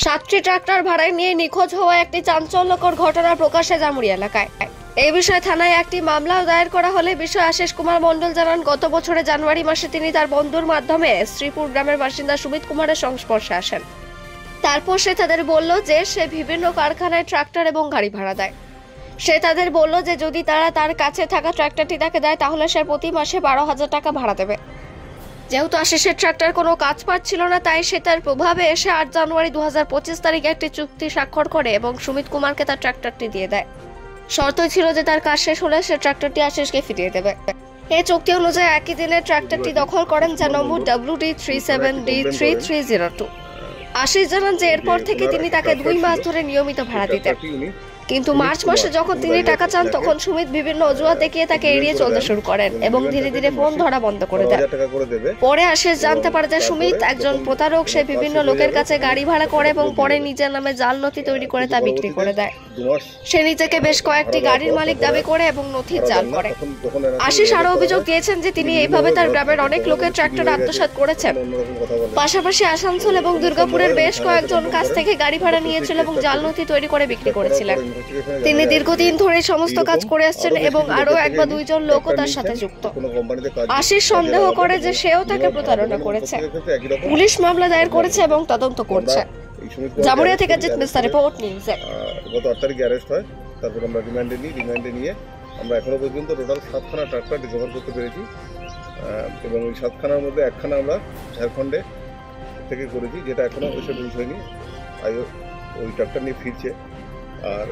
সাতটি ট্রাক্টর ভাড়ায় নিয়ে নিখোঁজ হওয়া একটি চাঞ্চল্যকর ঘটনা প্রকাশ্যে জামুরিয়া এলাকায়। এই বিষয়ে থানায় একটি মামলাও দায়ের করা হলে বিষয়ে আশিস কুমার মণ্ডল জানান, গত বছরের জানুয়ারি মাসে তিনি তার বন্ধুর মাধ্যমে শ্রীপুর গ্রামের বাসিন্দা সুমিত কুমারের সংস্পর্শে আসেন। তারপর সে তাদের বলল যে সে বিভিন্ন কারখানায় ট্রাক্টর এবং গাড়ি ভাড়া দেয়। সে তাদের বলল যে যদি তারা তার কাছে থাকা ট্রাক্টরটি তাকে দেয় তাহলে সে প্রতি মাসে 12,000 টাকা ভাড়া দেবে। যেহেতু আশিসের ট্রাক্টর কোনো কাজ পাচ্ছিল না, তাই সে তার প্রভাবে এসে 8 জানুয়ারি 2025 তারিখে একটি চুক্তি স্বাক্ষর করে এবং সুমিত কুমারকে তার ট্রাক্টরটি দিয়ে দেয়। শর্তই ছিল যে তার কাজ শেষ হলে সে ট্রাক্টরটি আশিসকে ফিরিয়ে দেবে। এই চুক্তি অনুযায়ী একই দিনে ট্রাক্টরটি দখল করেন, যার নম্বর WD37D3302। আশিস জানান যে এরপর থেকে তিনি তাকে 2 মাস ধরে নিয়মিত ভাড়া দিতেন, কিন্তু মার্চ মাসে যখন তিনি টাকা চান তখন সুমিত বিভিন্ন অজুহাত দেখিয়ে তাকে এড়িয়ে চলতে শুরু করেন এবং ধীরে ধীরে ফোন ধরা বন্ধ করে দেন। পরে আশিস জানতে পারে যে সুমিত একজন প্রতারক। সে বিভিন্ন লোকের কাছে গাড়ি ভাড়া করে এবং পরে নিজের নামে জাল নথি তৈরি করে তা বিক্রি করে দেয়। সে নিজেকে বেশ কয়েকটি গাড়ির মালিক দাবি করে এবং নথির জাল করে। আশিস আরো অভিযোগ দিয়েছেন যে তিনি এইভাবে তার গ্রামের অনেক লোকের ট্রাক্টর আত্মসাৎ করেছেন। পাশাপাশি আসানসোল এবং দুর্গাপুরের বেশ কয়েকজন কাছ থেকে গাড়ি ভাড়া নিয়েছিল এবং জাল নথি তৈরি করে বিক্রি করেছিলেন। তিনি দীর্ঘদিন ধরে সমস্ত কাজ করে আসছেন এবং আরো 1 বা 2 জন লোকও তার সাথে যুক্ত। আশিস সন্দেহ করে যে সেও তাকে প্রতারণা করেছে। পুলিশ মামলা দায়ের করেছে এবং তদন্ত করছে। জামুরিয়া থেকে জিত মিস্টার রিপোর্ট নিউজ। গত 8 তারিখে অ্যারেস্ট হয়, তারপর আমরা রিমান্ডে নিয়ে আমরা এখনো পর্যন্ত টোটাল 7খানা ট্রাক্টর রিকভার করতে পেরেছি এবং ওই 7খানার মধ্যে 1খানা আমরা ঝাড়খণ্ডে থেকে করেছি, যেটা এখনো এসে পৌঁছয়নি। ওই ট্রাক্টর নিয়ে ফিরছে, আর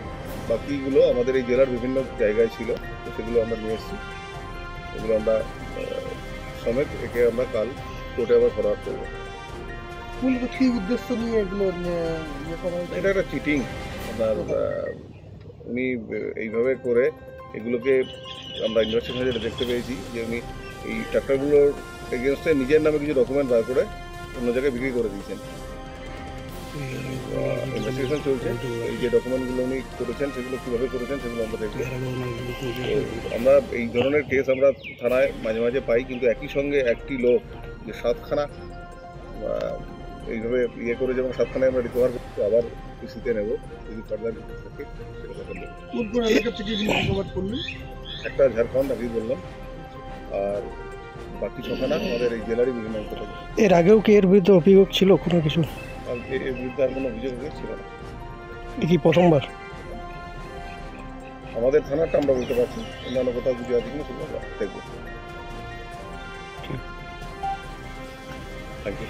বাকিগুলো আমাদের এই জেলার বিভিন্ন জায়গায় ছিল, তো সেগুলো আমরা নিয়ে এসেছি। এগুলো আমরা সমেত একে আমরা কাল কোর্টে আবার ফরওয়ার্ড করবো। কি উদ্দেশ্য নিয়ে এগুলো এটা একটা চিটিং। আপনার উনি এইভাবে করে এগুলোকে আমরা ইনভেস্টিগেশনে যেটা দেখতে পেয়েছি যে উনি এই ট্রাক্টরগুলোর এগেনস্টে নিজের নামে কিছু ডকুমেন্ট বার করে অন্য জায়গায় বিক্রি করে দিয়েছেন। ইনভেস্টিগেশন চলছে, এই যে ডকুমেন্টগুলো উনি করেছেন সেগুলো কীভাবে করেছেন সেগুলো আমরা দেখব। আমরা এই ধরনের কেস আমরা থানায় মাঝে মাঝে পাই, কিন্তু একই সঙ্গে একটি লোক যে 7খানা এইভাবে করে যেমন 7খানায় আমরা রিকভার করতে আবার পিসিতে নেব, যদি ফার্দার থাকে একটা ঝাড়খণ্ড আগে বললাম, আর বাকি 6খানা আমাদের এই জেলারই বিভিন্ন অংশ থেকে। এর আগেও কি এর বিরুদ্ধে অভিযোগ ছিল কোনো কিছু? এর বিরুদ্ধে আর কোনো অভিযোগ ছিল না। কি প্রথমবার? আমাদের থানাটা আমরা বলতে পারছি, অন্যান্য কোথাও কিছু আছে কিনা সেগুলো আমরা দেখবো। Thank you.